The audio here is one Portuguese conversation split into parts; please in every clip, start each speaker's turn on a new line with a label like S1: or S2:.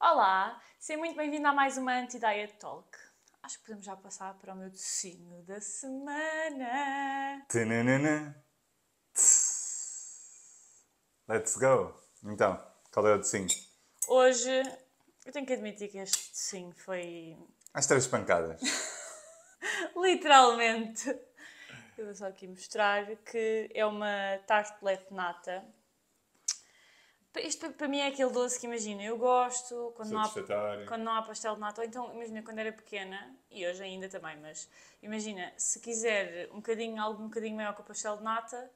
S1: Olá, seja muito bem-vindo a mais uma Anti-Diet Talk. Acho que podemos já passar para o meu docinho da semana.
S2: Tananana. Tss. Let's go! Então, qual é o de 5?
S1: Hoje, eu tenho que admitir que este docinho foi
S2: Às 3 pancadas.
S1: literalmente. Eu vou só aqui mostrar que é uma tartelete de nata. Isto para mim é aquele doce que, imagina, eu gosto
S2: Satisfatório.
S1: quando não há pastel de nata, ou então, imagina, quando era pequena, e hoje ainda também, mas imagina, se quiser algo um bocadinho maior que o pastel de nata,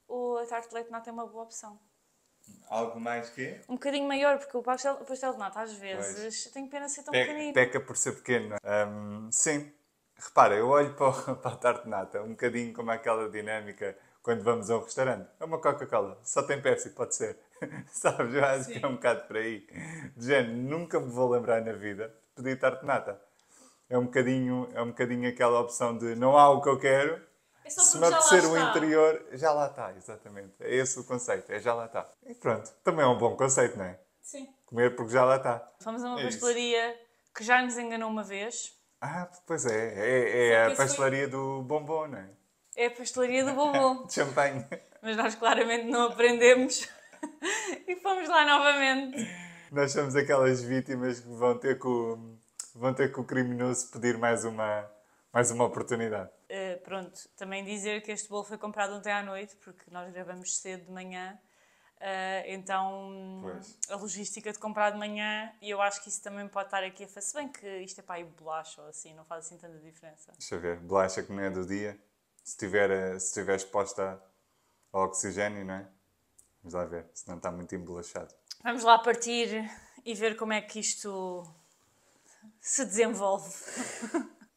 S1: a tartelete de nata é uma boa opção.
S2: Algo mais que?
S1: Um bocadinho maior, porque o pastel de nata, às
S2: Pois.
S1: vezes, tenho pena de ser tão pequenino.
S2: Peca por ser pequeno. Sim. Repara, eu olho para a tarte de nata, um bocadinho como aquela dinâmica quando vamos a um restaurante. É uma Coca-Cola, só tem Pepsi, pode ser. Sabes, eu acho que é um bocado por aí. De género, nunca me vou lembrar na vida de pedir tarte de nata. É um bocadinho aquela opção de não há o que eu quero,
S1: É só
S2: se
S1: porque
S2: me
S1: já lá
S2: apetecer o
S1: está.
S2: interior, já lá está, exatamente. É esse o conceito, é já lá está. E pronto, também é um bom conceito, não é?
S1: Sim.
S2: Comer porque já lá está.
S1: Fomos a uma
S2: É isso.
S1: pastelaria que já nos enganou uma vez.
S2: Ah, pois é.
S1: Só
S2: É
S1: que
S2: a
S1: esse foi...
S2: pastelaria do bombom, não é?
S1: É a pastelaria do bombom.
S2: De champanhe.
S1: Mas nós claramente não aprendemos e fomos lá novamente.
S2: Nós somos aquelas vítimas que vão ter que o criminoso pedir mais uma oportunidade.
S1: Pronto, também dizer que este bolo foi comprado ontem à noite, porque nós gravamos cedo de manhã, então
S2: Pois.
S1: a logística de comprar de manhã, e eu acho que isso também pode estar aqui a fazer, se bem que isto é para aí bolacha ou assim, não faz assim tanta diferença.
S2: Deixa eu ver. Bolacha que não é do dia. Se estiver exposta ao oxigênio, não é? Vamos lá ver. Senão está muito embolachado.
S1: Vamos lá partir e ver como é que isto se desenvolve.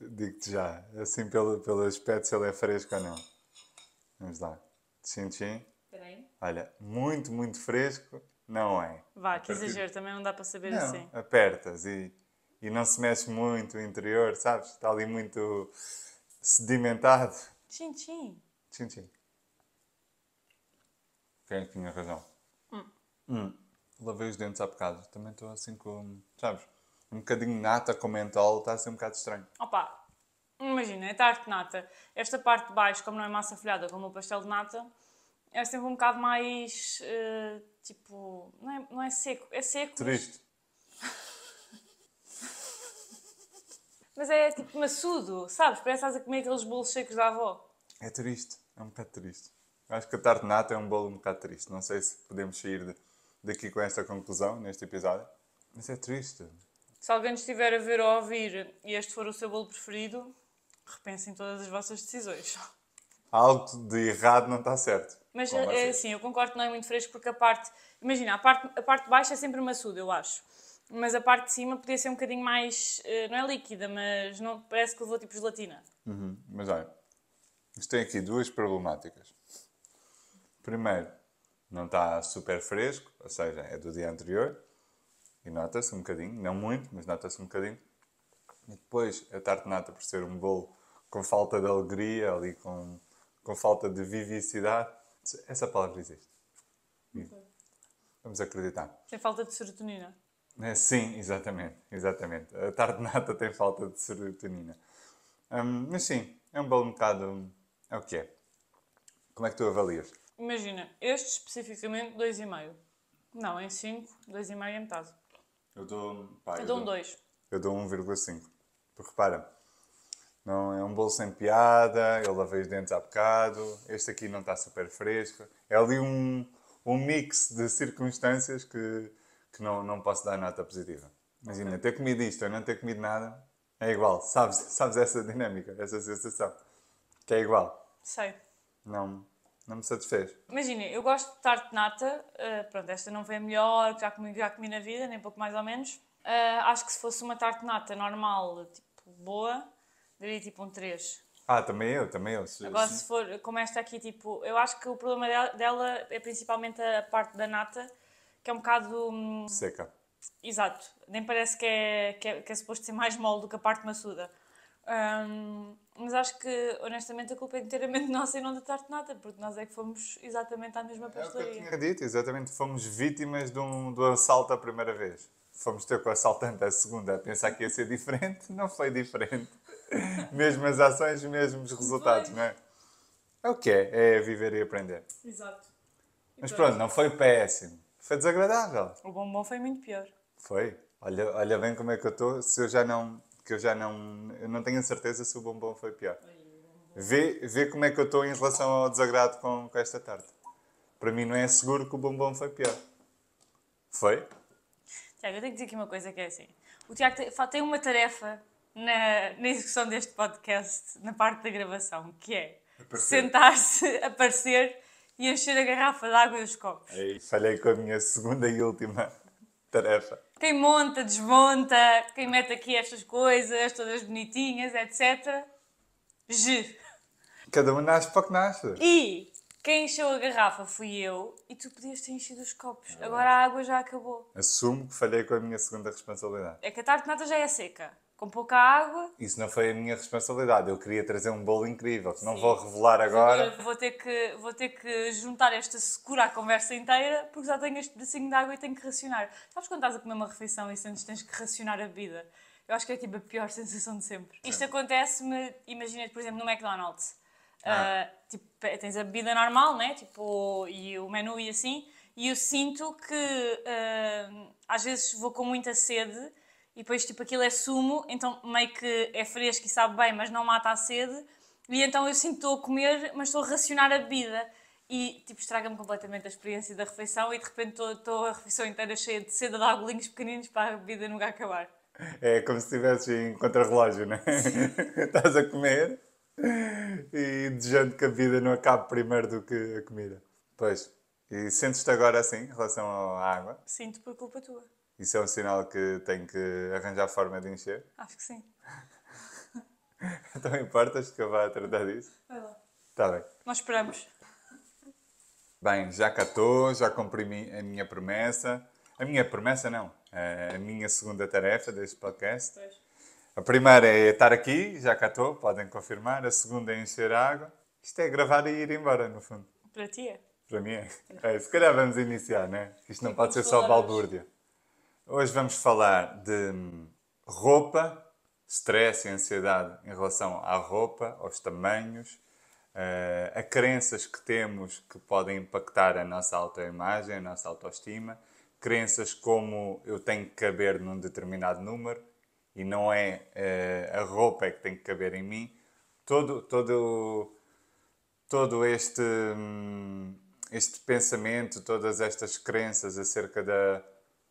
S2: Digo-te já. Assim pelo aspecto se ele é fresco ou não. Vamos lá. Tchim, tchim.
S1: Espera aí.
S2: Olha, muito, muito fresco não é.
S1: Vá, que exagero, também não dá para saber
S2: Não,
S1: assim.
S2: apertas e não se mexe muito o interior, sabes? Está ali muito sedimentado.
S1: Tchim, tchim.
S2: Tchim, tchim. Quem é que tinha razão? Lavei os dentes há bocado. Também estou assim com, sabes? Um bocadinho de nata com mentol, está a ser um bocado estranho.
S1: Opa, imagina, é tarte de nata. Esta parte de baixo, como não é massa folhada como o pastel de nata, é sempre um bocado mais, tipo, não é seco. É seco,
S2: Triste.
S1: mas é tipo maçudo, sabes? Parece que estás a comer aqueles bolos secos da avó.
S2: É triste. É um bocado triste. Acho que a tarte de nata é um bolo um bocado triste. Não sei se podemos sair daqui com esta conclusão neste episódio. Mas é triste.
S1: Se alguém estiver a ver ou a ouvir e este for o seu bolo preferido, repensem todas as vossas decisões.
S2: Algo de errado não está certo.
S1: Mas
S2: Com
S1: é
S2: vocês.
S1: assim, eu concordo que não é muito fresco porque imagina, a parte de baixo é sempre maçuda, eu acho. Mas a parte de cima podia ser um bocadinho mais, não é líquida, mas não, parece que levou tipo gelatina.
S2: Mas olha, isto tem aqui duas problemáticas. Primeiro, não está super fresco, ou seja, é do dia anterior. E nota-se um bocadinho, não muito, mas nota-se um bocadinho. E depois, a tarte de nata, por ser um bolo com falta de alegria, ali com falta de vivacidade. Essa palavra existe. Vamos acreditar.
S1: Tem falta de serotonina.
S2: Sim, exatamente, exatamente. A tarte de nata tem falta de serotonina. Mas sim, é um bolo um bocado... É o que é. Como é que tu avalias?
S1: Imagina, este especificamente 2,5. Não, em 5, 2,5 é metade.
S2: Eu dou...
S1: Eu dou um 2.
S2: Eu dou 1,5. Porque repara, não é um bolo sem piada, eu lavei os dentes há bocado, este aqui não está super fresco. É ali um mix de circunstâncias que não posso dar nota positiva. Imagina, ter comido isto ou não ter comido nada é igual. Sabes essa dinâmica, essa sensação? Que é igual.
S1: Sei.
S2: Não me satisfez.
S1: Imagina, eu gosto de tarte de nata. Pronto, esta não foi a melhor que já comi na vida, nem pouco mais ou menos. Acho que se fosse uma tarte de nata normal, tipo, boa, daria tipo um 3.
S2: Também eu.
S1: Agora, se for como esta aqui, tipo, eu acho que o problema dela é principalmente a parte da nata, que é um bocado.
S2: Seca.
S1: Exato, nem parece que é suposto ser mais mole do que a parte maçuda. Mas acho que, honestamente, a culpa é inteiramente nossa e não da tarte de nata, porque nós é que fomos exatamente à mesma
S2: É o que eu
S1: pastelaria.
S2: tinha dito, exatamente. Fomos vítimas do assalto a primeira vez. fomos ter com o assaltante a segunda a pensar que ia ser diferente, não foi diferente. Mesmas ações, mesmos resultados, não é? É o que é viver e aprender.
S1: Exato.
S2: Mas pronto, não foi péssimo. Foi desagradável.
S1: O bombom foi muito pior.
S2: Foi. Olha bem como é que eu estou. Se eu já não... Que eu não tenho a certeza se o bombom foi pior. Vê como é que eu estou em relação ao desagrado com esta tarde. Para mim não é seguro que o bombom foi pior. Foi?
S1: Tiago, eu tenho que dizer aqui uma coisa que é assim. O Tiago tem uma tarefa na execução deste podcast, na parte da gravação, que é sentar-se, aparecer e encher a garrafa de água e os copos.
S2: Aí, falhei com a minha segunda e última tarefa.
S1: Quem monta, desmonta, quem mete aqui estas coisas, todas bonitinhas, etc. G.
S2: Cada um nasce para o que nasce.
S1: E quem encheu a garrafa fui eu e tu podias ter enchido os copos. Agora a água já acabou.
S2: Assumo que falhei com a minha segunda responsabilidade.
S1: É que a tarte de nata já é seca. Com pouca água.
S2: Isso não foi a minha responsabilidade. Eu queria trazer um bolo incrível, que não vou revelar agora.
S1: Vou ter que juntar esta secura à conversa inteira porque já tenho este pedacinho de água e tenho que racionar. Sabes quando estás a comer uma refeição e sentes que tens que racionar a bebida? Eu acho que é tipo a pior sensação de sempre. Isto acontece-me, imagina, por exemplo, no McDonald's. Tipo, tens a bebida normal, né? Tipo, e o menu e assim. E eu sinto que às vezes vou com muita sede e depois tipo aquilo é sumo, então meio que é fresco e sabe bem, mas não mata a sede. E então eu sinto que estou a comer, mas estou a racionar a bebida. E tipo, estraga-me completamente a experiência da refeição e de repente estou a refeição inteira cheia de seda de agulhinhos pequeninos para a bebida nunca acabar.
S2: É como se estivesse em contrarrelógio, não é? Estás a comer e desejando que a vida não acabe primeiro do que a comida. Pois. E sentes-te agora assim em relação à água?
S1: Sinto por culpa tua.
S2: Isso é um sinal que tenho que arranjar forma de encher?
S1: Acho que sim.
S2: Então importas que eu vá tratar disso?
S1: Vai lá.
S2: Está bem.
S1: Nós esperamos.
S2: Bem, já cá estou, já cumpri a minha promessa. A minha promessa não, a minha segunda tarefa deste podcast.
S1: Pois.
S2: A primeira é estar aqui, já cá estou, podem confirmar. A segunda é encher água. Isto é gravar e ir embora, no fundo.
S1: Para ti é.
S2: Para mim é. Se calhar vamos iniciar, né? Isto não pode ser só balbúrdia. Hoje vamos falar de roupa, stress e ansiedade em relação à roupa, aos tamanhos, a crenças que temos que podem impactar a nossa autoimagem, a nossa autoestima, crenças como eu tenho que caber num determinado número e não é a roupa é que tem que caber em mim. Todo este pensamento, todas estas crenças acerca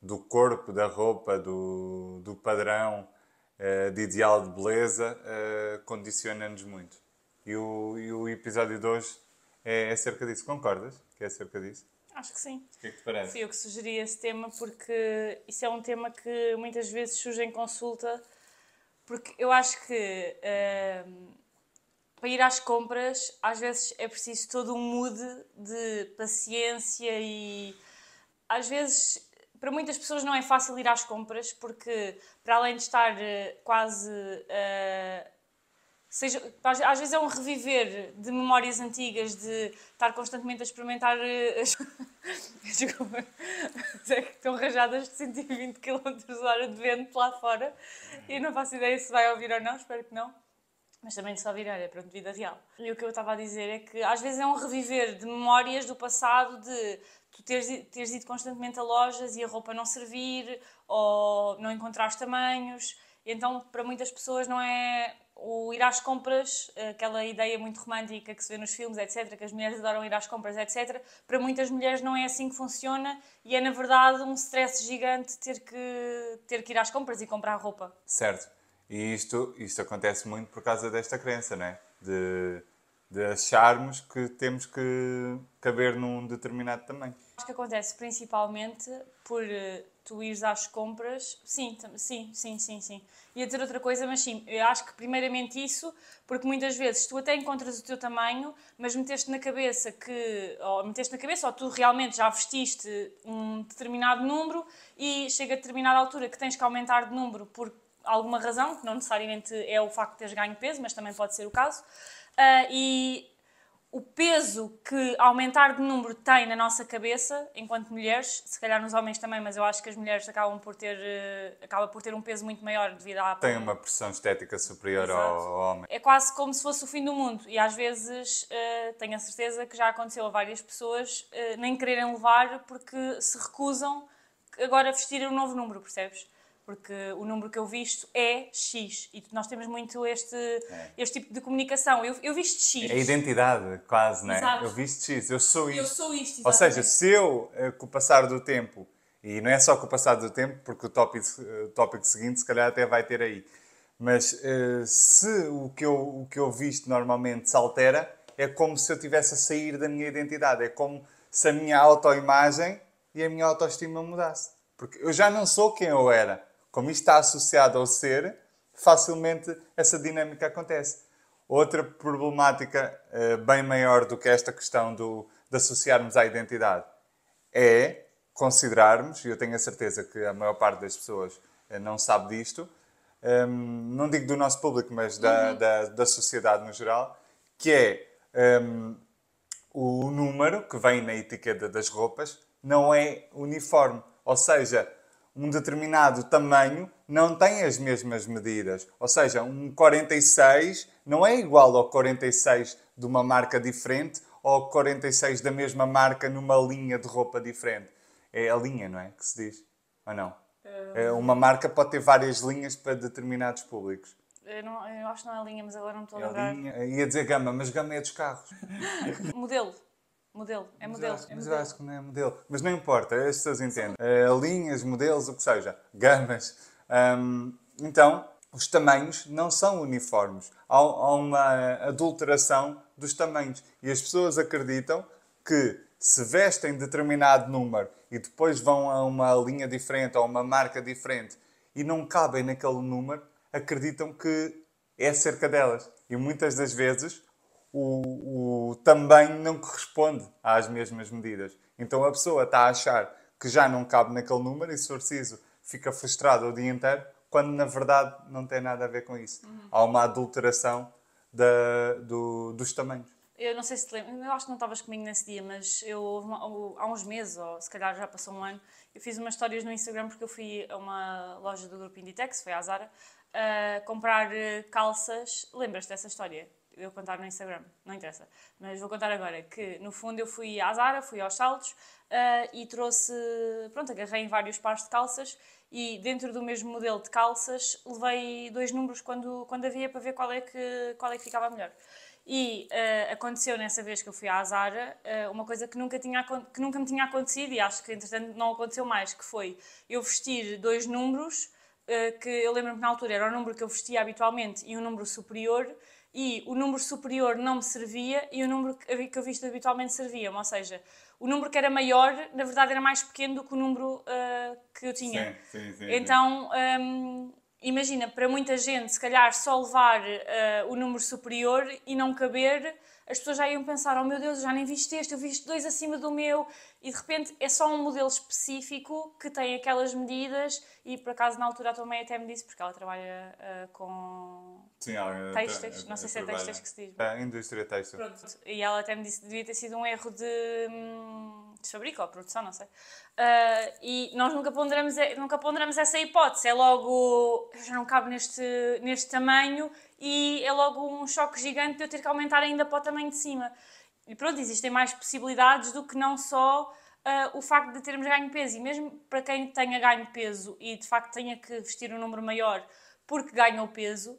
S2: do corpo, da roupa, do padrão, de ideal de beleza, condiciona-nos muito. E o episódio de hoje é acerca disso. Concordas que é acerca disso?
S1: Acho que sim.
S2: O que é que te parece?
S1: Fui eu que sugeri esse tema porque isso é um tema que muitas vezes surge em consulta, porque eu acho que para ir às compras às vezes é preciso todo um mood de paciência e às vezes para muitas pessoas não é fácil ir às compras porque para além de estar quase às vezes é um reviver de memórias antigas, de estar constantemente a experimentar desculpa, é que estão rajadas de 120 km/h de vento lá fora e não faço ideia se vai ouvir ou não, espero que não, mas também se ouvir, é pronto, vida real. E o que eu estava a dizer é que às vezes é um reviver de memórias do passado, de tu teres ido constantemente a lojas e a roupa não servir ou não encontrar os tamanhos, e então para muitas pessoas não é o ir às compras, aquela ideia muito romântica que se vê nos filmes, etc., que as mulheres adoram ir às compras, etc., para muitas mulheres não é assim que funciona e é, na verdade, um stress gigante ter que ir às compras e comprar roupa.
S2: Certo. E isto acontece muito por causa desta crença, não é? De acharmos que temos que caber num determinado tamanho.
S1: Acho que acontece principalmente por tu ires às compras. Sim. Ia dizer outra coisa, mas sim, eu acho que primeiramente isso, porque muitas vezes tu até encontras o teu tamanho, mas meteste na cabeça ou tu realmente já vestiste um determinado número e chega a determinada altura que tens que aumentar de número por alguma razão, que não necessariamente é o facto de teres ganho peso, mas também pode ser o caso. E o peso que aumentar de número tem na nossa cabeça, enquanto mulheres, se calhar nos homens também, mas eu acho que as mulheres acaba por ter um peso muito maior devido à...
S2: Tem uma pressão estética superior ao homem.
S1: É quase como se fosse o fim do mundo e às vezes tenho a certeza que já aconteceu a várias pessoas nem quererem levar porque se recusam agora a vestir um novo número, percebes? Porque o número que eu visto é X e nós temos muito este tipo de comunicação. Eu visto X.
S2: É a identidade, quase, não é?
S1: Exato.
S2: Eu visto X, eu sou isto.
S1: Eu sou isto,
S2: Ou seja,
S1: exatamente.
S2: se eu, com o passar do tempo, e não é só com o passar do tempo, porque o tópico seguinte se calhar até vai ter aí, mas se o que eu visto normalmente se altera, é como se eu estivesse a sair da minha identidade. É como se a minha autoimagem e a minha autoestima mudasse. Porque eu já não sou quem eu era. Como isto está associado ao ser, facilmente essa dinâmica acontece. Outra problemática bem maior do que esta questão de associarmos à identidade é considerarmos, e eu tenho a certeza que a maior parte das pessoas não sabe disto, não digo do nosso público, mas da sociedade no geral, que é o número que vem na etiqueta das roupas não é uniforme. Ou seja, um determinado tamanho não tem as mesmas medidas. Ou seja, um 46 não é igual ao 46 de uma marca diferente ou ao 46 da mesma marca numa linha de roupa diferente. É a linha, não é? Que se diz? Ou não? Uma marca pode ter várias linhas para determinados públicos.
S1: Eu acho que não é linha, mas agora não estou a
S2: É a
S1: lembrar.
S2: linha, ia dizer gama, mas gama é dos carros.
S1: Modelo. É modelo.
S2: Mas eu acho que não é modelo. Mas não importa, as pessoas entendem. Linhas, modelos, o que seja. Gamas. Então, os tamanhos não são uniformes. Há uma adulteração dos tamanhos. E as pessoas acreditam que se vestem determinado número e depois vão a uma linha diferente ou a uma marca diferente e não cabem naquele número, acreditam que é acerca delas. E muitas das vezes o tamanho não corresponde às mesmas medidas. Então a pessoa está a achar que já não cabe naquele número e, se for preciso, fica frustrada o dia inteiro, quando na verdade não tem nada a ver com isso. Há uma adulteração dos tamanhos.
S1: Eu não sei se te lembro, eu acho que não estavas comigo nesse dia, mas há uns meses, ou se calhar já passou um ano, eu fiz umas histórias no Instagram porque eu fui a uma loja do grupo Inditex, foi à Zara, comprar calças. Lembras-te dessa história? Eu vou contar no Instagram, não interessa. Mas vou contar agora que, no fundo, eu fui à Zara, fui aos saltos e trouxe... Pronto, agarrei em vários pares de calças e dentro do mesmo modelo de calças levei 2 números quando havia para ver qual é que ficava melhor. E aconteceu nessa vez que eu fui à Zara uma coisa que nunca me tinha acontecido e acho que, entretanto, não aconteceu mais, que foi eu vestir 2 números que eu lembro-me que na altura era o número que eu vestia habitualmente e um número superior, e o número superior não me servia e o número que eu visto habitualmente servia-me. Ou seja, o número que era maior, na verdade, era mais pequeno do que o número que eu tinha.
S2: Sim.
S1: Então, imagina, para muita gente, se calhar só levar o número superior e não caber, as pessoas já iam pensar: oh meu Deus, eu já nem viste este, eu viste 2 acima do meu, e de repente é só um modelo específico que tem aquelas medidas. E por acaso na altura a tua mãe até me disse, porque ela trabalha com têxteis, não sei se é têxteis que se diz.
S2: A indústria têxtil.
S1: Pronto. E ela até me disse que devia ter sido um erro de fabrico ou produção, não sei. E nós nunca ponderamos essa hipótese. É logo, eu já não cabe neste tamanho, e é logo um choque gigante de eu ter que aumentar ainda para o tamanho de cima. E pronto, existem mais possibilidades do que não só o facto de termos ganho peso. E mesmo para quem tenha ganho peso e de facto tenha que vestir um número maior porque ganhou peso,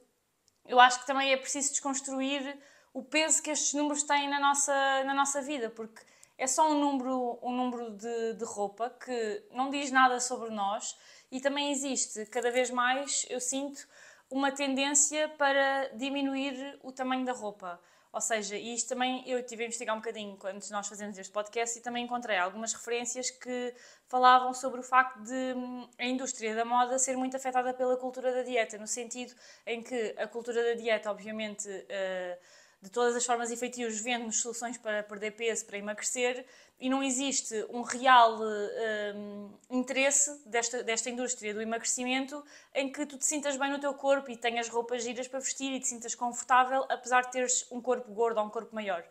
S1: eu acho que também é preciso desconstruir o peso que estes números têm na nossa vida, porque é só um número de roupa que não diz nada sobre nós, e também existe cada vez mais, eu sinto, uma tendência para diminuir o tamanho da roupa. Ou seja, e isto também eu tive a investigar um bocadinho antes de nós fazermos este podcast, e também encontrei algumas referências que falavam sobre o facto de a indústria da moda ser muito afetada pela cultura da dieta, no sentido em que a cultura da dieta, obviamente, de todas as formas e feitios, vende-nos soluções para perder peso, para emagrecer, e não existe um real interesse desta indústria do emagrecimento em que tu te sintas bem no teu corpo e tenhas roupas giras para vestir e te sintas confortável, apesar de teres um corpo gordo ou um corpo maior.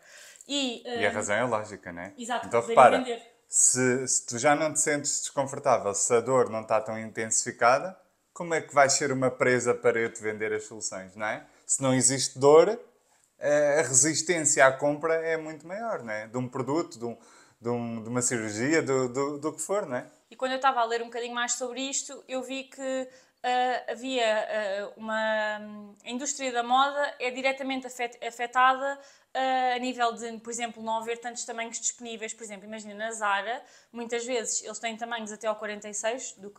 S2: E a razão é lógica, não é?
S1: Exato,
S2: Então
S1: poderem
S2: repara,
S1: vender.
S2: se tu já não te sentes desconfortável, se a dor não está tão intensificada, como é que vais ser uma presa para eu te vender as soluções, não é? Se não existe dor, a resistência à compra é muito maior, não é? De um produto, de uma cirurgia, do que for, não é?
S1: E quando eu estava a ler um bocadinho mais sobre isto, eu vi que havia a indústria da moda é diretamente afetada a nível de, por exemplo, não haver tantos tamanhos disponíveis. Por exemplo, imagina na Zara, muitas vezes eles têm tamanhos até ao 46, do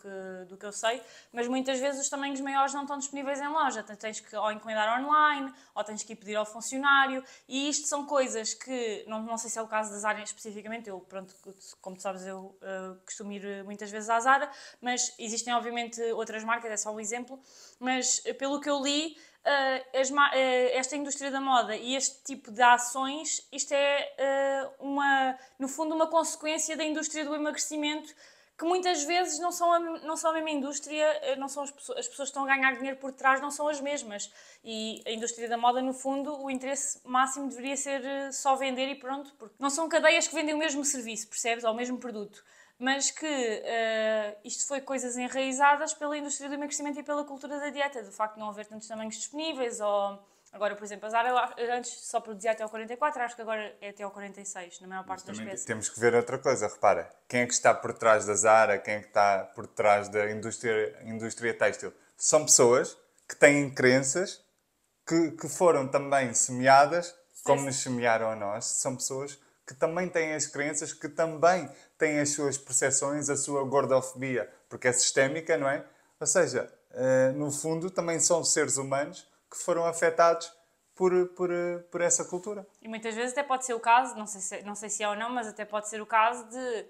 S1: que eu sei, mas muitas vezes os tamanhos maiores não estão disponíveis em loja. Tens que ou encomendar online, ou tens que ir pedir ao funcionário, e isto são coisas que, não sei se é o caso da Zara especificamente, eu, pronto, como tu sabes, eu costumo ir muitas vezes à Zara, mas existem obviamente outras marcas, é só um exemplo, mas pelo que eu li, esta indústria da moda e este tipo de ações, isto é no fundo uma consequência da indústria do emagrecimento, que muitas vezes não são a mesma indústria, não são as pessoas que estão a ganhar dinheiro por trás não são as mesmas. E a indústria da moda, no fundo, o interesse máximo deveria ser só vender e pronto, porque não são cadeias que vendem o mesmo serviço, percebes? Ou o mesmo produto. Mas que isto foi coisas enraizadas pela indústria do emagrecimento e pela cultura da dieta, do facto de não haver tantos tamanhos disponíveis, ou... Agora, por exemplo, a Zara antes só produzia até ao 44, acho que agora é até ao 46, na maior parte das peças.
S2: Temos que ver outra coisa, repara, quem é que está por trás da Zara, quem é que está por trás da indústria têxtil? São pessoas que têm crenças que foram também semeadas, como nos semearam a nós, são pessoas que também têm as crenças, que também têm as suas percepções, a sua gordofobia, porque é sistémica, não é? Ou seja, no fundo, também são seres humanos que foram afetados por essa cultura.
S1: E muitas vezes até pode ser o caso, não sei se é ou não, mas até pode ser o caso de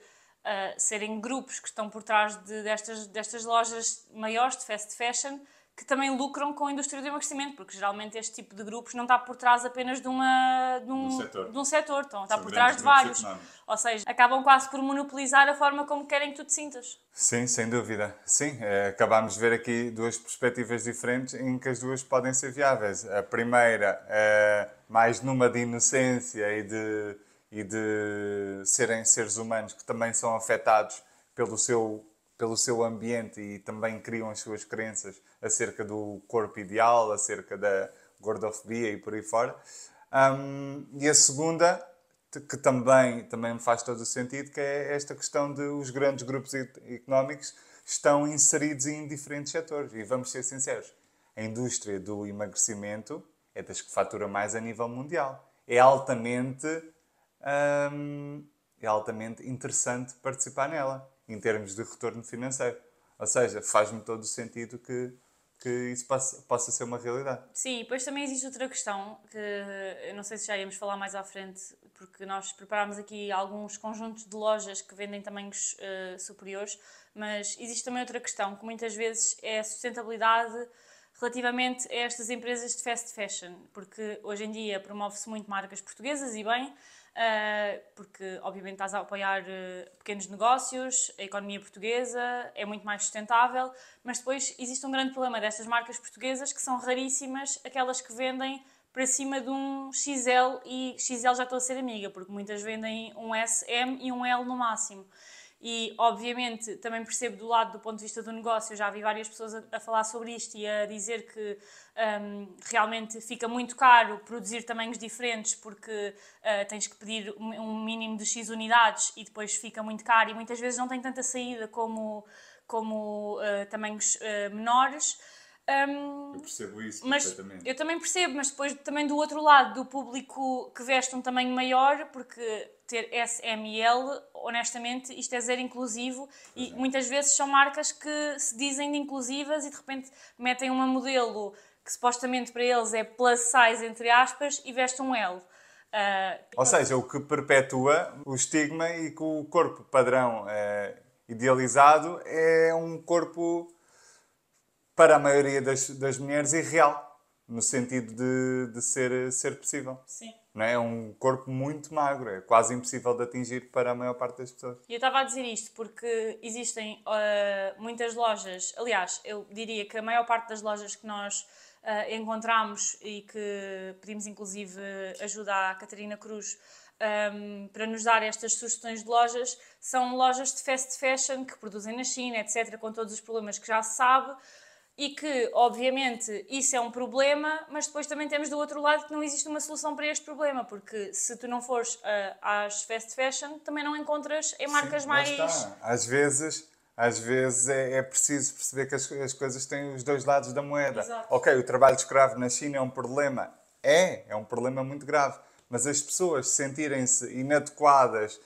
S1: serem grupos que estão por trás destas lojas maiores de fast fashion que também lucram com a indústria do emagrecimento, porque geralmente este tipo de grupos não está por trás apenas de um setor, está por trás de vários. Ou seja, acabam quase por monopolizar a forma como querem que tu te sintas.
S2: Sim, sem dúvida. Sim, acabámos de ver aqui duas perspectivas diferentes em que as duas podem ser viáveis. A primeira, mais numa de inocência e de serem seres humanos que também são afetados pelo seu ambiente e também criam as suas crenças acerca do corpo ideal, acerca da gordofobia e por aí fora. E a segunda, que também me faz todo o sentido, que é esta questão de os grandes grupos económicos estão inseridos em diferentes setores. E vamos ser sinceros, a indústria do emagrecimento é das que fatura mais a nível mundial. É altamente interessante participar nela, em termos de retorno financeiro. Ou seja, faz-me todo o sentido que isso possa ser uma realidade.
S1: Sim, depois também existe outra questão, que eu não sei se já íamos falar mais à frente, porque nós preparámos aqui alguns conjuntos de lojas que vendem tamanhos superiores, mas existe também outra questão, que muitas vezes é a sustentabilidade relativamente a estas empresas de fast fashion, porque hoje em dia promove-se muito marcas portuguesas e bem, porque obviamente estás a apoiar pequenos negócios, a economia portuguesa é muito mais sustentável, mas depois existe um grande problema destas marcas portuguesas que são raríssimas, aquelas que vendem para cima de um XL, e XL já estou a ser amiga, porque muitas vendem um S, M e um L no máximo. E, obviamente, também percebo do ponto de vista do negócio, já vi várias pessoas a falar sobre isto e a dizer que realmente fica muito caro produzir tamanhos diferentes porque tens que pedir um mínimo de X unidades e depois fica muito caro e muitas vezes não tem tanta saída como tamanhos menores.
S2: Eu percebo isso
S1: perfeitamente. Eu também percebo, mas depois também do outro lado, do público que veste um tamanho maior, porque ter S, M e L, honestamente, isto é zero inclusivo e muitas vezes são marcas que se dizem de inclusivas e de repente metem uma modelo que supostamente para eles é plus size, entre aspas, e veste um L.
S2: Ou seja, o que perpetua o estigma e que o corpo padrão idealizado é um corpo, para a maioria das mulheres, irreal. no sentido de ser possível.
S1: Sim.
S2: Não é? É um corpo muito magro, é quase impossível de atingir para a maior parte das pessoas.
S1: E eu estava a dizer isto porque existem muitas lojas, aliás, eu diria que a maior parte das lojas que nós encontramos e que pedimos inclusive ajuda à Catarina Cruz para nos dar estas sugestões de lojas, são lojas de fast fashion que produzem na China, etc., com todos os problemas que já se sabe. E que, obviamente, isso é um problema, mas depois também temos do outro lado que não existe uma solução para este problema, porque se tu não fores às fast fashion, também não encontras em marcas
S2: Sim, lá
S1: mais...
S2: está. Às vezes é preciso perceber que as coisas têm os dois lados da moeda.
S1: Exato.
S2: Ok, o trabalho escravo na China é um problema. É um problema muito grave. Mas as pessoas sentirem-se inadequadas,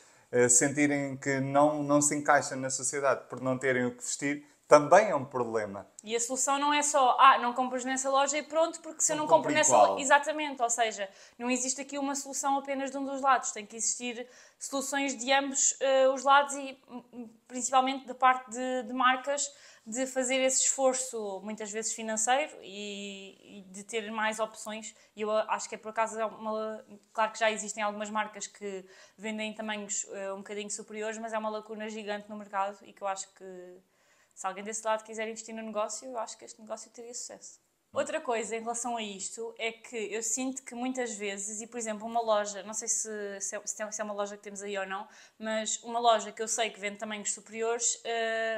S2: sentirem que não se encaixam na sociedade por não terem o que vestir, também é um problema.
S1: E a solução não é só, não compras nessa loja e pronto, porque se eu não
S2: Não
S1: compro
S2: compro
S1: nessa
S2: igual.
S1: loja... Exatamente, ou seja, não existe aqui uma solução apenas de um dos lados, tem que existir soluções de ambos os lados e principalmente da parte de marcas de fazer esse esforço, muitas vezes financeiro, e de ter mais opções. E eu acho que é por acaso, claro que já existem algumas marcas que vendem em tamanhos um bocadinho superiores, mas é uma lacuna gigante no mercado e que eu acho que se alguém desse lado quiser investir no negócio, eu acho que este negócio teria sucesso. Outra coisa em relação a isto é que eu sinto que muitas vezes, e por exemplo, uma loja, não sei se é uma loja que temos aí ou não, mas uma loja que eu sei que vende tamanhos superiores,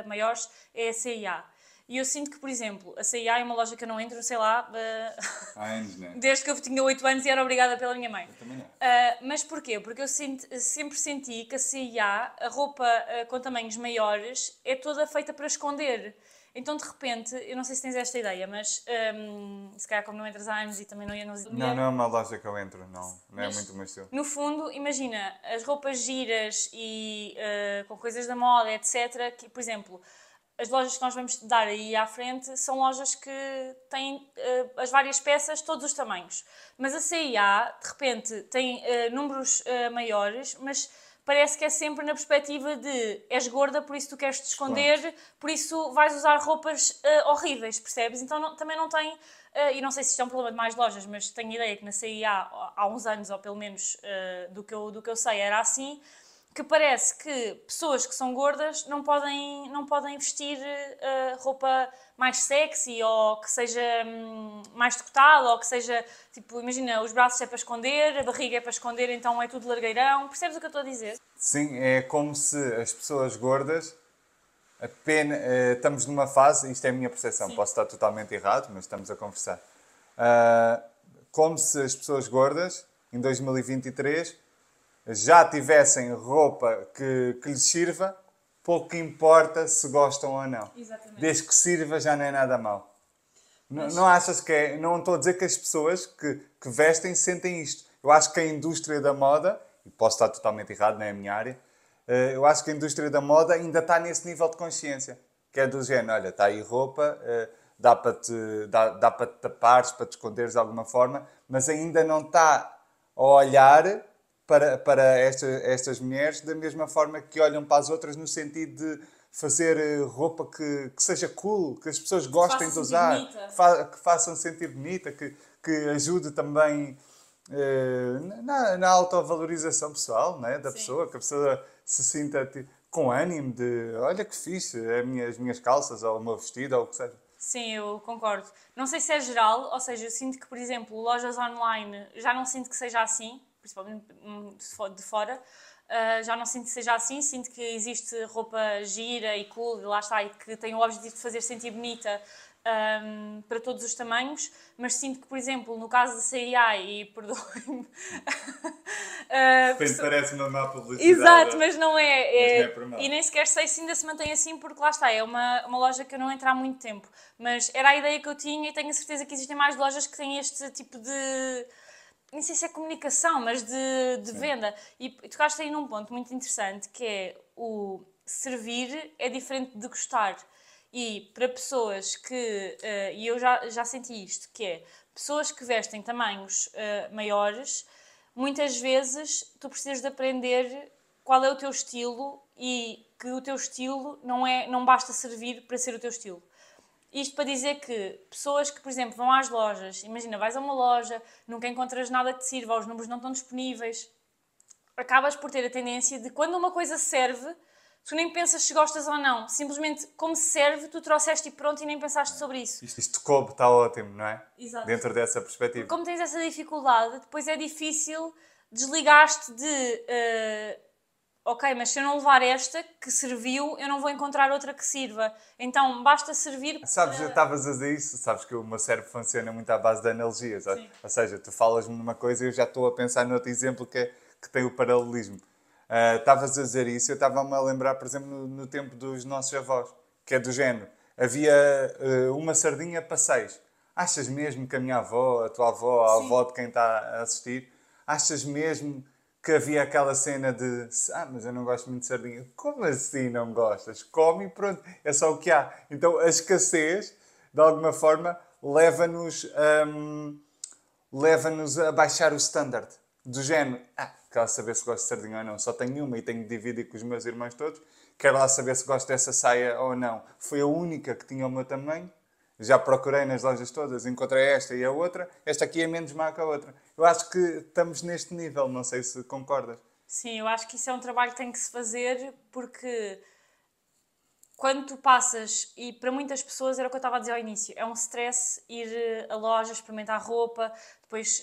S1: maiores, é a C&A. E eu sinto que, por exemplo, a C&A é uma loja que eu não entro, sei lá,
S2: Há anos, não é?
S1: desde que eu tinha 8 anos e era obrigada pela minha mãe.
S2: Eu também não.
S1: Mas porquê? Porque eu sempre senti que a C&A, a roupa com tamanhos maiores, é toda feita para esconder. Então, de repente, eu não sei se tens esta ideia, mas se calhar como não entras há anos e também não ia nos...
S2: Não é uma loja que eu entro, não é
S1: Mas,
S2: muito o meu estilo.
S1: no fundo, imagina, as roupas giras e com coisas da moda, etc., que, por exemplo, as lojas que nós vamos dar aí à frente são lojas que têm as várias peças, todos os tamanhos. Mas a C&A, de repente, tem números maiores, mas parece que é sempre na perspectiva de és gorda, por isso tu queres te esconder, por isso vais usar roupas horríveis, percebes? Então também não tem... e não sei se isto é um problema de mais lojas, mas tenho ideia que na C&A há uns anos, ou pelo menos do que eu sei, era assim, que parece que pessoas que são gordas não podem vestir roupa mais sexy ou que seja mais decotada ou que seja, tipo, imagina, os braços é para esconder, a barriga é para esconder, então é tudo largueirão. Percebes o que eu estou a dizer?
S2: Sim, é como se as pessoas gordas apenas estamos numa fase, isto é a minha percepção,
S1: Sim.
S2: posso estar totalmente errado, mas estamos a conversar. Como se as pessoas gordas, em 2023, já tivessem roupa que lhes sirva, pouco importa se gostam ou não.
S1: Exatamente.
S2: Desde que sirva já não é nada mau.
S1: Mas...
S2: Não achas que é... Não estou a dizer que as pessoas que vestem sentem isto. Eu acho que a indústria da moda, e posso estar totalmente errado, não é a minha área, eu acho que a indústria da moda ainda está nesse nível de consciência. Que é do género, olha, está aí roupa, dá para te tapares, para te esconderes de alguma forma, mas ainda não está a olhar para estas mulheres da mesma forma que olham para as outras no sentido de fazer roupa que seja cool, que as pessoas gostem de usar, que façam sentir bonita, que ajude também na autovalorização pessoal, né, da pessoa, que a pessoa se sinta com ânimo de olha que fixe, as minhas calças ou o meu vestido ou o que seja.
S1: Sim, eu concordo. Não sei se é geral, ou seja, eu sinto que, por exemplo, lojas online já não sinto que seja assim, principalmente de fora, já não sinto que seja assim, sinto que existe roupa gira e cool, e lá está, e que tem o objetivo de fazer sentir bonita para todos os tamanhos, mas sinto que, por exemplo, no caso da C&A, e perdoem-me...
S2: Parece uma má publicidade.
S1: Exato, mas não é.
S2: Mas não é por mal.
S1: E nem sequer sei se ainda se mantém assim, porque lá está, é uma loja que eu não entro há muito tempo. Mas era a ideia que eu tinha e tenho a certeza que existem mais lojas que têm este tipo de... Nem sei se é comunicação, mas de venda. E tocaste aí num ponto muito interessante, que é o servir é diferente de gostar. E para pessoas que... e eu já senti isto, que é pessoas que vestem tamanhos maiores... Muitas vezes tu precisas de aprender qual é o teu estilo e que o teu estilo não basta servir para ser o teu estilo. Isto para dizer que pessoas que, por exemplo, vão às lojas, imagina, vais a uma loja, nunca encontras nada que te sirva, os números não estão disponíveis, acabas por ter a tendência de quando uma coisa serve, tu nem pensas se gostas ou não. Simplesmente, como serve, tu trouxeste e pronto e nem pensaste sobre isso.
S2: Isto coube, está ótimo, não é?
S1: Exato.
S2: Dentro dessa perspectiva.
S1: Como tens essa dificuldade, depois é difícil desligar-te de ok, mas se eu não levar esta que serviu, eu não vou encontrar outra que sirva. Então basta servir.
S2: Sabes, estavas a dizer isso, sabes que o meu cérebro funciona muito à base de analogias. Ou seja, tu falas-me numa coisa e eu já estou a pensar noutro exemplo que tem o paralelismo. Estavas a dizer isso, eu estava-me a lembrar, por exemplo, no tempo dos nossos avós, que é do género. Havia uma sardinha para 6. Achas mesmo que a minha avó, a tua avó, a avó de quem está a assistir, achas mesmo que havia aquela cena de mas eu não gosto muito de sardinha. Como assim não gostas? Come e pronto, é só o que há. Então a escassez, de alguma forma, leva-nos a baixar o standard. Do género, quero saber se gosto de sardinha ou não. Só tenho uma e tenho de dividir com os meus irmãos todos. Quero lá saber se gosto dessa saia ou não. Foi a única que tinha o meu tamanho. Já procurei nas lojas todas, encontrei esta e a outra. Esta aqui é menos má que a outra. Eu acho que estamos neste nível, não sei se concordas.
S1: Sim, eu acho que isso é um trabalho que tem que se fazer porque quando tu passas, e para muitas pessoas era o que eu estava a dizer ao início, é um stress ir a loja, experimentar roupa, depois,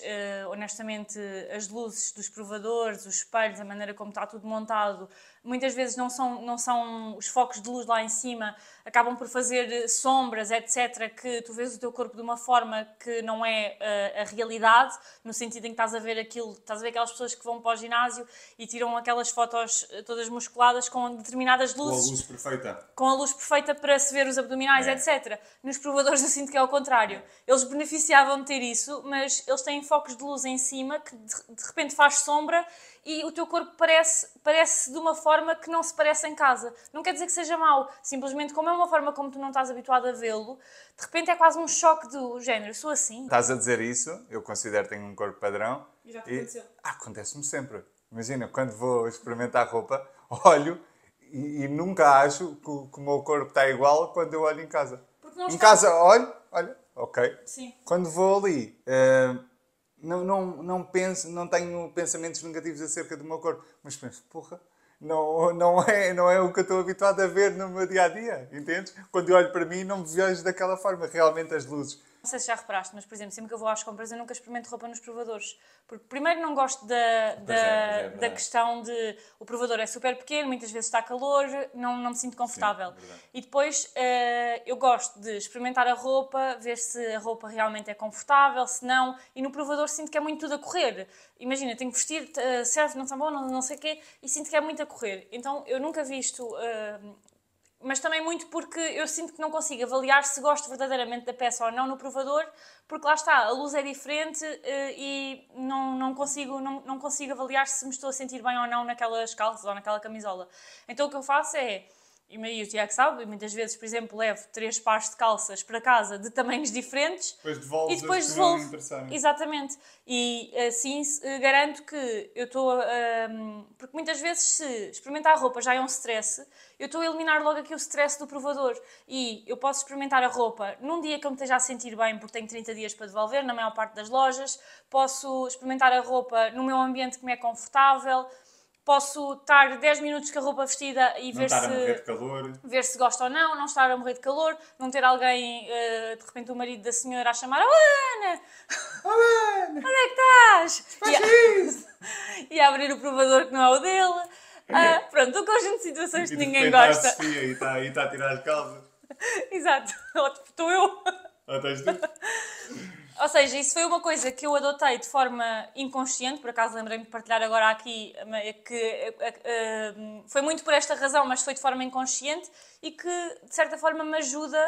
S1: honestamente, as luzes dos provadores, os espelhos, a maneira como está tudo montado, muitas vezes não são os focos de luz lá em cima, acabam por fazer sombras, etc., que tu vês o teu corpo de uma forma que não é a realidade, no sentido em que estás a ver aquilo, estás a ver aquelas pessoas que vão para o ginásio e tiram aquelas fotos todas musculadas com determinadas luzes.
S2: Com a luz perfeita.
S1: Com a luz perfeita para se ver os abdominais, etc. Nos provadores eu sinto que é ao contrário. Eles beneficiavam de ter isso, mas eles têm focos de luz em cima que de repente faz sombra e o teu corpo parece de uma forma que não se parece em casa. Não quer dizer que seja mau, simplesmente como é uma forma como tu não estás habituado a vê-lo, de repente é quase um choque do género. Sou assim.
S2: Estás a dizer isso, eu considero que tenho um corpo padrão.
S1: E já te aconteceu?
S2: Acontece-me sempre. Imagina, quando vou experimentar roupa, olho e nunca acho que o meu corpo está igual quando eu olho em casa. Em casa olho, ok.
S1: Sim.
S2: Quando vou ali, não penso, não tenho pensamentos negativos acerca do meu corpo, mas penso, porra, não é o que eu estou habituado a ver no meu dia-a-dia, entendes? Quando eu olho para mim não me vejo daquela forma, realmente as luzes.
S1: Não sei se já reparaste, mas, por exemplo, sempre que eu vou às compras eu nunca experimento roupa nos provadores. Porque, primeiro, não gosto da questão de... O provador é super pequeno, muitas vezes está calor, não me sinto confortável.
S2: Sim,
S1: e depois, eu gosto de experimentar a roupa, ver se a roupa realmente é confortável, se não... E no provador sinto que é muito tudo a correr. Imagina, tenho que vestir, serve, não está bom, não sei o quê, e sinto que é muito a correr. Então, eu nunca vi isto... mas também muito porque eu sinto que não consigo avaliar se gosto verdadeiramente da peça ou não no provador, porque lá está, a luz é diferente e não consigo avaliar se me estou a sentir bem ou não naquelas calças ou naquela camisola. Então o que eu faço é, e o Tiago sabe, muitas vezes, por exemplo, levo 3 pares de calças para casa de tamanhos diferentes
S2: e depois devolvo.
S1: Exatamente. E assim garanto que eu estou... porque muitas vezes se experimentar a roupa já é um stress, eu estou a eliminar logo aqui o stress do provador. E eu posso experimentar a roupa num dia que eu me esteja a sentir bem, porque tenho 30 dias para devolver, na maior parte das lojas. Posso experimentar a roupa no meu ambiente que me é confortável. Posso estar 10 minutos com a roupa vestida e ver se gosto ou não estar a morrer de calor, não ter alguém, de repente o marido da senhora a chamar: "Oh, Ana!
S2: Oh, Ana!
S1: Onde é que estás?" E a abrir o provador que não é o dele. Pronto, um conjunto de situações que ninguém gosta.
S2: A Sofia e está a tirar as calças.
S1: Exato, estou eu.
S2: Estás tu?
S1: Ou seja, isso foi uma coisa que eu adotei de forma inconsciente, por acaso lembrei-me de partilhar agora aqui, que foi muito por esta razão, mas foi de forma inconsciente e que, de certa forma, me ajuda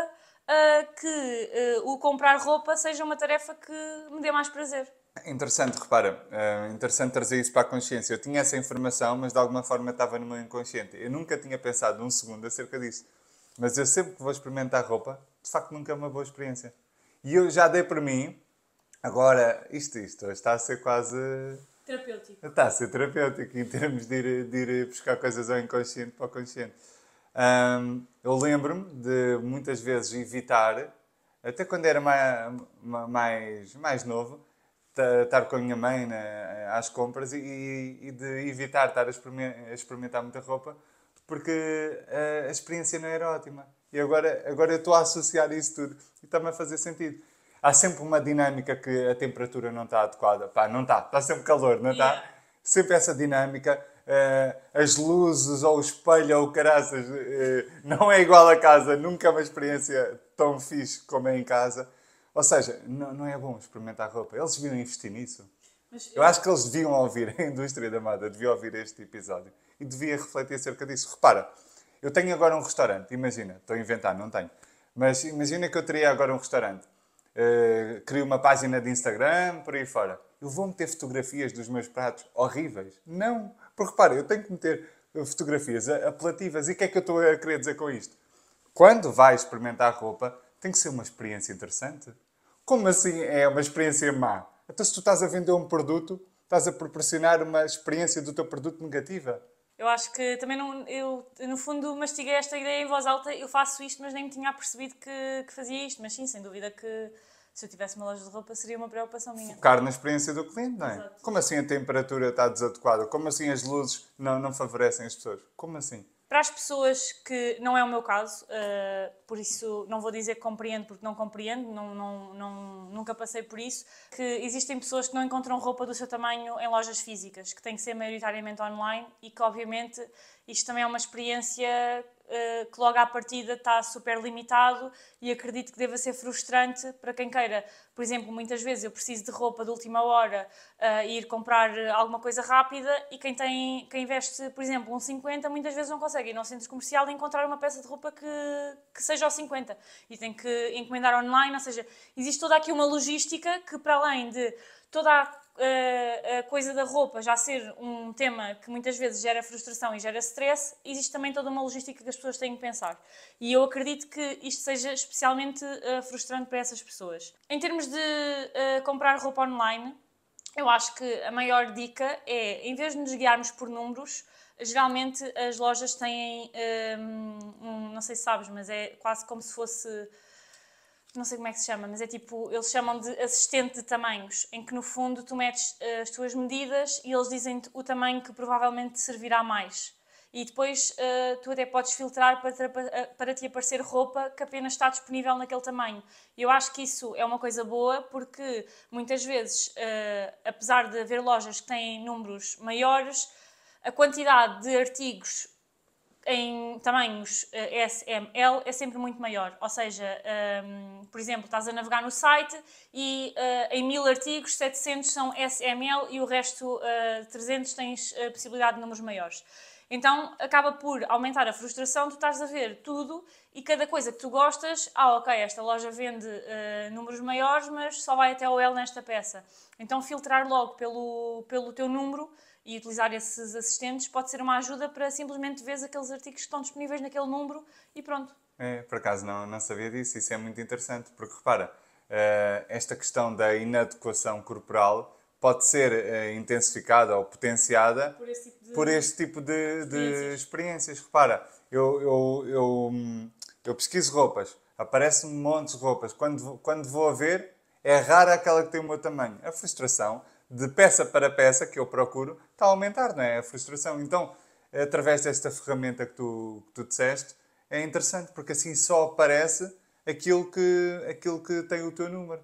S1: a que o comprar roupa seja uma tarefa que me dê mais prazer.
S2: Interessante, repara, interessante trazer isso para a consciência. Eu tinha essa informação, mas de alguma forma estava no meu inconsciente. Eu nunca tinha pensado um segundo acerca disso. Mas eu sempre que vou experimentar roupa, de facto nunca é uma boa experiência. E eu já dei por mim, agora, isto está a ser quase...
S1: Terapêutico.
S2: Está a ser terapêutico em termos de ir buscar coisas ao inconsciente para o consciente. Eu lembro-me de muitas vezes evitar, até quando era mais novo, estar com a minha mãe às compras e de evitar estar a experimentar muita roupa, porque a experiência não era ótima. E agora eu estou a associar isso tudo e está-me a fazer sentido. Há sempre uma dinâmica que a temperatura não está adequada. Pá, não está sempre calor, não está?
S1: Yeah.
S2: Sempre essa dinâmica. As luzes ou o espelho ou o caraças não é igual a casa. Nunca é uma experiência tão fixe como é em casa. Ou seja, não é bom experimentar roupa. Eles deviam investir nisso. Eu acho que eles deviam ouvir, a indústria da moda devia ouvir este episódio e devia refletir acerca disso. Repara, eu tenho agora um restaurante, imagina, estou a inventar, não tenho, mas imagina que eu teria agora um restaurante. Crio uma página de Instagram, por aí fora. Eu vou meter fotografias dos meus pratos horríveis? Não, porque repara, eu tenho que meter fotografias apelativas. E o que é que eu estou a querer dizer com isto? Quando vais experimentar roupa, tem que ser uma experiência interessante. Como assim é uma experiência má? Então, se tu estás a vender um produto, estás a proporcionar uma experiência do teu produto negativa.
S1: Eu acho que também não, eu, no fundo, mastiguei esta ideia em voz alta. Eu faço isto, mas nem me tinha percebido que fazia isto. Mas sim, sem dúvida que se eu tivesse uma loja de roupa seria uma preocupação minha.
S2: Focar na experiência do cliente, não é?
S1: Exato.
S2: Como assim a temperatura está desadequada? Como assim as luzes não favorecem as pessoas? Como assim?
S1: Para as pessoas que não é o meu caso, por isso não vou dizer que compreendo porque não compreendo, nunca passei por isso, que existem pessoas que não encontram roupa do seu tamanho em lojas físicas, que tem que ser maioritariamente online e que obviamente isto também é uma experiência que logo à partida está super limitado e acredito que deva ser frustrante para quem queira. Por exemplo, muitas vezes eu preciso de roupa de última hora e ir comprar alguma coisa rápida e quem investe, por exemplo, um 50, muitas vezes não consegue ir ao centro comercial e encontrar uma peça de roupa que seja ao 50 e tem que encomendar online, ou seja, existe toda aqui uma logística que, para além de toda a coisa da roupa já ser um tema que muitas vezes gera frustração e gera stress, existe também toda uma logística que as pessoas têm que pensar. E eu acredito que isto seja especialmente frustrante para essas pessoas. Em termos de comprar roupa online, eu acho que a maior dica é, em vez de nos guiarmos por números, geralmente as lojas têm, não sei se sabes, mas é quase como se fosse... Não sei como é que se chama, mas é tipo, eles chamam de assistente de tamanhos, em que no fundo tu metes as tuas medidas e eles dizem-te o tamanho que provavelmente te servirá mais. E depois tu até podes filtrar para te aparecer roupa que apenas está disponível naquele tamanho. E eu acho que isso é uma coisa boa porque muitas vezes, apesar de haver lojas que têm números maiores, a quantidade de artigos em tamanhos S, M, L é sempre muito maior. Ou seja, por exemplo, estás a navegar no site e em 1000 artigos, 700 são S, M, L e o resto, 300, tens a possibilidade de números maiores. Então, acaba por aumentar a frustração, tu estás a ver tudo e cada coisa que tu gostas, ok, esta loja vende números maiores, mas só vai até o L nesta peça. Então, filtrar logo pelo teu número e utilizar esses assistentes pode ser uma ajuda para simplesmente ver aqueles artigos que estão disponíveis naquele número e pronto.
S2: Por acaso não sabia disso, isso é muito interessante, porque repara, esta questão da inadequação corporal pode ser intensificada ou potenciada por este tipo de experiências. Repara, eu pesquiso roupas, aparecem-me montes de roupas, quando vou a ver, é rara aquela que tem o meu tamanho. A frustração de peça para peça que eu procuro está a aumentar, não é? A frustração. Então, através desta ferramenta que tu disseste, é interessante, porque assim só aparece aquilo que tem o teu número.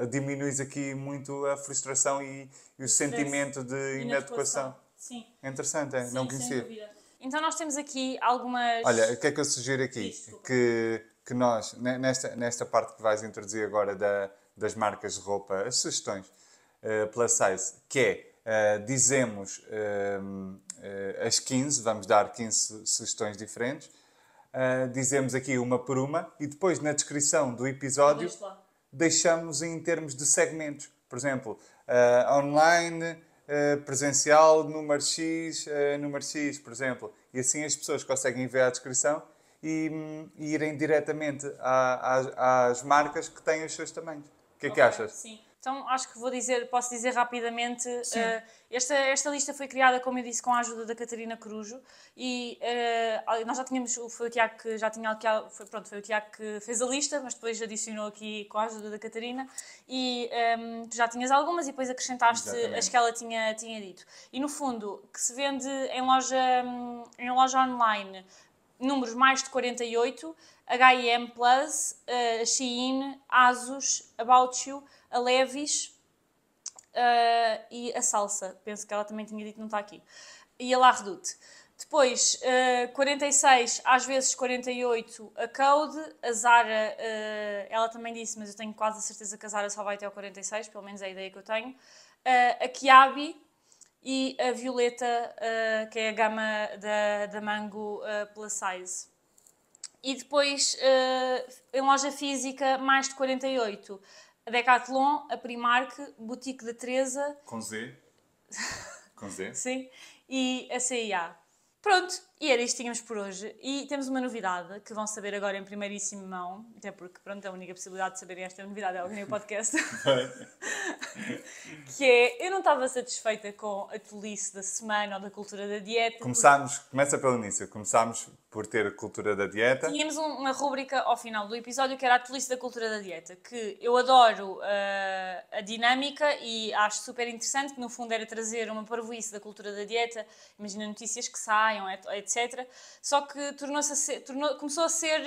S2: Diminuis aqui muito a frustração e o sentimento de inadequação.
S1: Sim.
S2: É interessante, é?
S1: Sim,
S2: Não conhecia.
S1: sem dúvida. Então nós temos aqui algumas...
S2: Olha, o que é que eu sugiro aqui? Que nós, nesta parte que vais introduzir agora das marcas de roupa, as sugestões plus size, que é, dizemos as 15, vamos dar 15 sugestões diferentes, dizemos aqui uma por uma e depois na descrição do episódio deixamos em termos de segmentos. Por exemplo, online, presencial, número X, por exemplo. E assim as pessoas conseguem ver a descrição e irem diretamente às marcas que têm os seus tamanhos. O que é que achas?
S1: Sim. Então acho que posso dizer rapidamente. Esta lista foi criada, como eu disse, com a ajuda da Catarina Corujo e nós já tínhamos, foi o Tiago que já tinha, foi o Tiago que fez a lista, mas depois adicionou aqui com a ajuda da Catarina e tu já tinhas algumas e depois acrescentaste as que ela tinha dito. E no fundo, que se vende em loja online, números mais de 48, H&M Plus, Shein, ASUS, About You, a Levi's e a Salsa. Penso que ela também tinha dito, não está aqui. E a La Redoute. Depois, 46, às vezes 48, a Code, a Zara, ela também disse, mas eu tenho quase a certeza que a Zara só vai até ao 46, pelo menos é a ideia que eu tenho. A Kiabi e a Violeta, que é a gama da Mango Plus Size. E depois, em loja física, mais de 48, a Decathlon, a Primark, Boutique da Teresa...
S2: Com Z. Com Z.
S1: Sim. E a CIA. Pronto, e era isto que tínhamos por hoje. E temos uma novidade, que vão saber agora em primeiríssima mão, até porque, pronto, a única possibilidade de saberem esta novidade é ouvir o podcast. Que é, eu não estava satisfeita com a tolice da semana ou da cultura da dieta.
S2: Começa pelo início. Começámos por ter a cultura da dieta.
S1: Tínhamos uma rúbrica ao final do episódio que era a tolice da cultura da dieta, que eu adoro a dinâmica e acho super interessante, que no fundo era trazer uma parvoíce da cultura da dieta, imagina notícias que saiam, etc. Só que começou a ser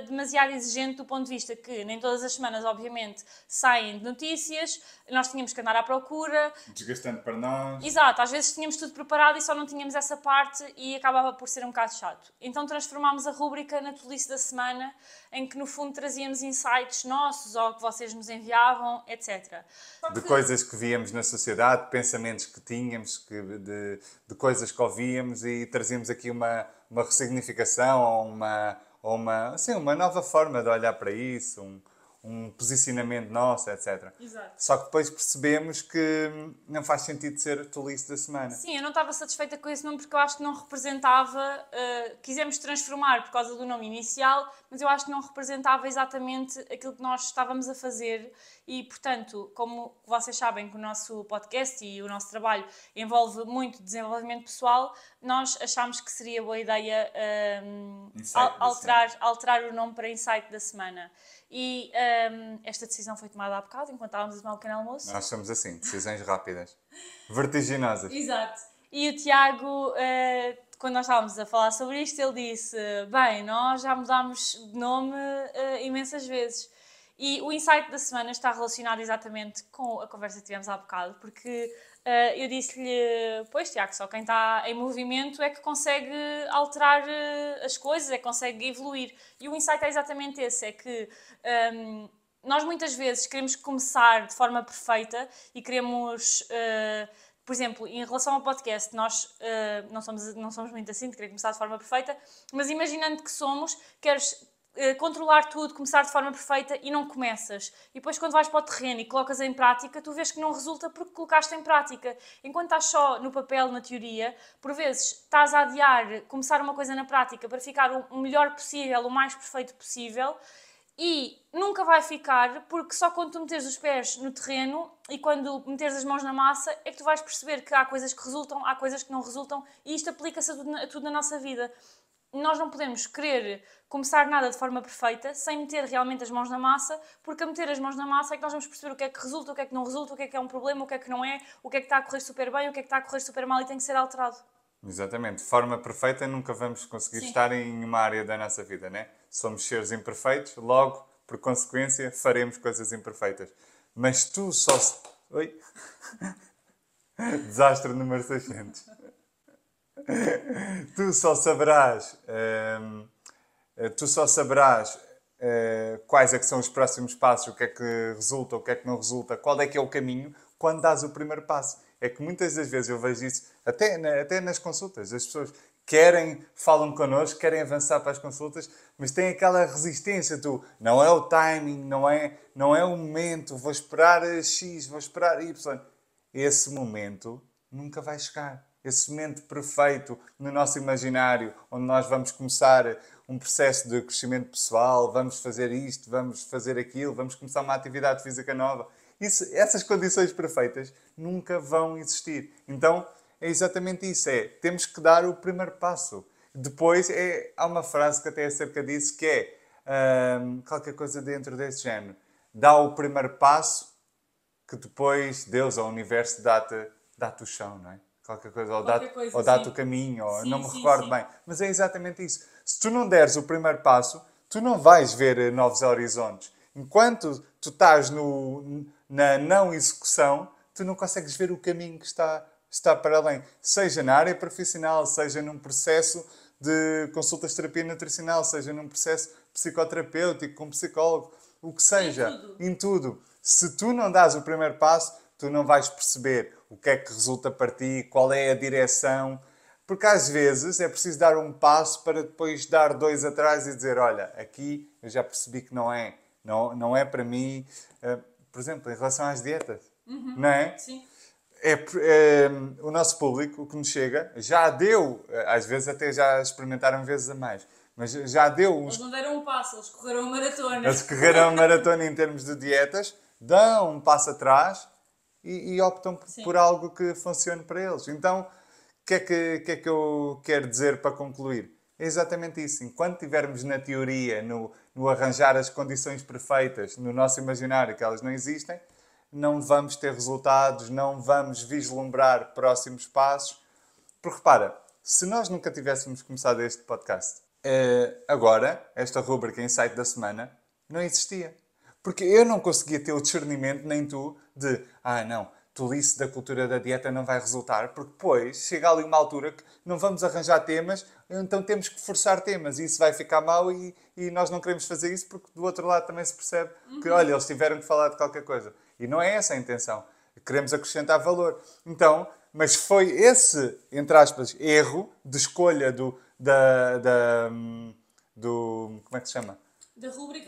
S1: demasiado exigente do ponto de vista que nem todas as semanas, obviamente, saem de notícias, nós tínhamos que andar à procura.
S2: Desgastante para nós.
S1: Exato, às vezes tínhamos tudo preparado e só não tínhamos essa parte e acabava por ser um bocado chato. Então transformámos a rúbrica na tolice da semana, em que no fundo trazíamos insights nossos ou que vocês nos enviavam, etc.
S2: De coisas que víamos na sociedade, pensamentos que tínhamos, de coisas que ouvíamos e trazíamos aqui uma ressignificação ou uma nova forma de olhar para isso, um posicionamento nosso, etc.
S1: Exato.
S2: Só que depois percebemos que não faz sentido ser tolice da semana.
S1: Sim, eu não estava satisfeita com esse nome porque eu acho que não representava... quisemos transformar por causa do nome inicial, mas eu acho que não representava exatamente aquilo que nós estávamos a fazer e, portanto, como vocês sabem que o nosso podcast e o nosso trabalho envolve muito desenvolvimento pessoal, nós achámos que seria boa ideia alterar o nome para Insight da Semana. E esta decisão foi tomada há bocado, enquanto estávamos a tomar o pequeno almoço.
S2: Nós somos assim, decisões rápidas, vertiginosas.
S1: Exato. E o Tiago, quando nós estávamos a falar sobre isto, ele disse, bem, nós já mudámos de nome imensas vezes. E o insight da semana está relacionado exatamente com a conversa que tivemos há bocado, porque eu disse-lhe, pois Tiago, só quem está em movimento é que consegue alterar as coisas, é que consegue evoluir. E o insight é exatamente esse, é que nós muitas vezes queremos começar de forma perfeita e queremos... por exemplo, em relação ao podcast, nós não somos muito assim de querer começar de forma perfeita, mas imaginando que somos, queres controlar tudo, começar de forma perfeita e não começas. E depois quando vais para o terreno e colocas em prática, tu vês que não resulta porque colocaste em prática. Enquanto estás só no papel, na teoria, por vezes estás a adiar começar uma coisa na prática para ficar o melhor possível, o mais perfeito possível, e nunca vai ficar, porque só quando tu meteres os pés no terreno e quando meteres as mãos na massa é que tu vais perceber que há coisas que resultam, há coisas que não resultam, e isto aplica-se a tudo na nossa vida. Nós não podemos querer começar nada de forma perfeita sem meter realmente as mãos na massa, porque a meter as mãos na massa é que nós vamos perceber o que é que resulta, o que é que não resulta, o que é um problema, o que é que não é, o que é que está a correr super bem, o que é que está a correr super mal e tem que ser alterado.
S2: Exatamente. De forma perfeita nunca vamos conseguir estar em uma área da nossa vida, né? Somos seres imperfeitos, logo, por consequência, faremos coisas imperfeitas. Mas tu só... Oi? Desastre número 600. Tu só saberás quais é que são os próximos passos, o que é que resulta, o que é que não resulta, qual é que é o caminho, quando dás o primeiro passo. É que muitas das vezes eu vejo isso, até nas consultas, as pessoas falam connosco, querem avançar para as consultas, mas têm aquela resistência, não é o timing, não é o momento, vou esperar X, vou esperar Y. Esse momento nunca vai chegar. Esse momento perfeito no nosso imaginário, onde nós vamos começar um processo de crescimento pessoal, vamos fazer isto, vamos fazer aquilo, vamos começar uma atividade física nova. Essas condições perfeitas nunca vão existir. Então, é exatamente isso. Temos que dar o primeiro passo. Depois, há uma frase que até é acerca disso, que é qualquer coisa dentro desse género. Dá o primeiro passo, que depois Deus ou o universo dá-te o chão, não é? Qualquer coisa, ou dá-te o caminho, ou não me recordo bem. Mas é exatamente isso. Se tu não deres o primeiro passo, tu não vais ver novos horizontes. Enquanto tu estás na não execução, tu não consegues ver o caminho que está para além. Seja na área profissional, seja num processo de consultas de terapia nutricional, seja num processo psicoterapêutico, com psicólogo, o que seja, em tudo. Se tu não dás o primeiro passo, tu não vais perceber o que é que resulta para ti, qual é a direção. Porque às vezes é preciso dar um passo para depois dar dois atrás e dizer, olha, aqui eu já percebi que não é para mim. Por exemplo, em relação às dietas, não é?
S1: Sim.
S2: O nosso público, o que nos chega, já deu, às vezes até já experimentaram vezes a mais, mas já deu uns...
S1: Eles não deram um passo, eles correram a maratona.
S2: Eles correram a maratona em termos de dietas, dão um passo atrás e optam por algo que funcione para eles. Então, o que é que eu quero dizer para concluir? É exatamente isso. Enquanto estivermos na teoria, no arranjar as condições perfeitas, no nosso imaginário que elas não existem, não vamos ter resultados, não vamos vislumbrar próximos passos. Porque repara, se nós nunca tivéssemos começado este podcast, agora, esta rúbrica Insight da Semana, não existia. Porque eu não conseguia ter o discernimento, nem tu, de não, tolice da cultura da dieta não vai resultar, porque depois chega ali uma altura que não vamos arranjar temas, então temos que forçar temas e isso vai ficar mal e nós não queremos fazer isso porque do outro lado também se percebe que, olha, eles tiveram que falar de qualquer coisa. E não é essa a intenção. Queremos acrescentar valor. Então, mas foi esse, entre aspas, erro de escolha do como é que se chama?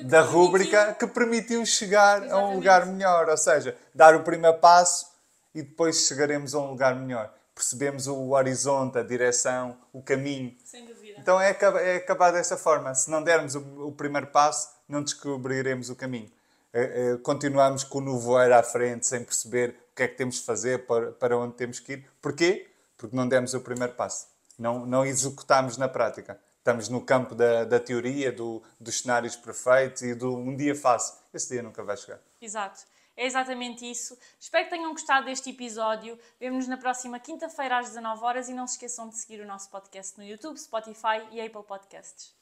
S2: Da rúbrica que permitiu chegar a um lugar melhor. Ou seja, dar o primeiro passo e depois chegaremos a um lugar melhor. Percebemos o horizonte, a direção, o caminho.
S1: Sem dúvida.
S2: Então é acabar dessa forma. Se não dermos o primeiro passo, não descobriremos o caminho. Continuamos com o nevoeiro à frente, sem perceber o que é que temos de fazer, para onde temos que ir. Porquê? Porque não demos o primeiro passo. Não executamos na prática. Estamos no campo da teoria, dos cenários perfeitos e do um dia faço. Esse dia nunca vai chegar.
S1: Exato. É exatamente isso. Espero que tenham gostado deste episódio. Vemo-nos na próxima quinta-feira às 19 horas e não se esqueçam de seguir o nosso podcast no YouTube, Spotify e Apple Podcasts.